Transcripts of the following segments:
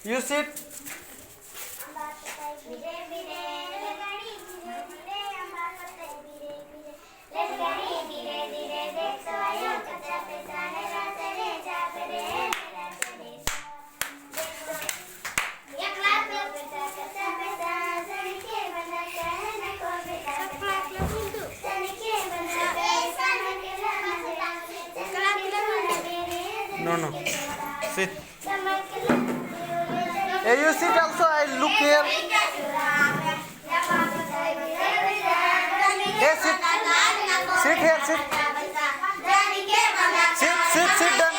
You sit. No, no. Sit. Hey, you sit also. I look here. Hey, sit. Sit here, sit. Sit down.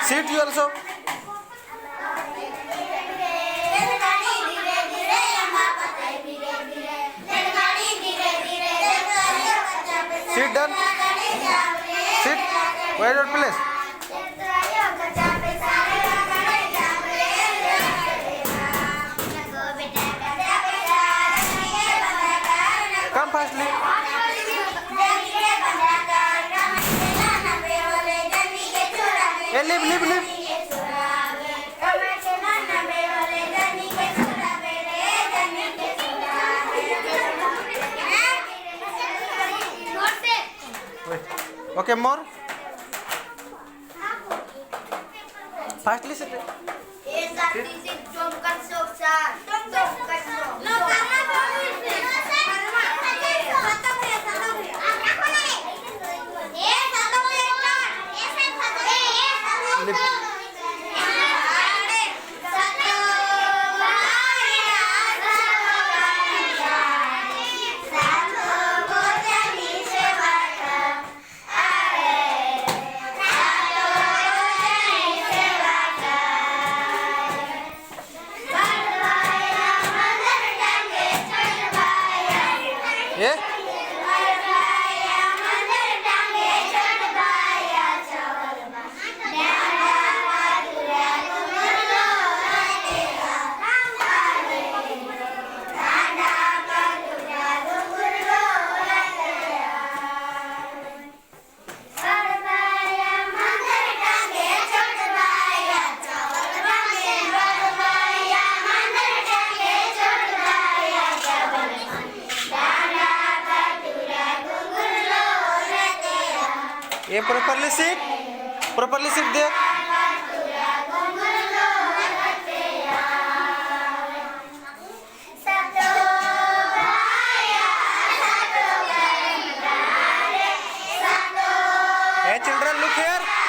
Sit you also. Sit down. Sit. Where your place? Come fastly. Hey, leave. Wait. Okay, more. Fastly sit. Yeah. Yeah, properly sit. Properly sit there. Hey, children, look here.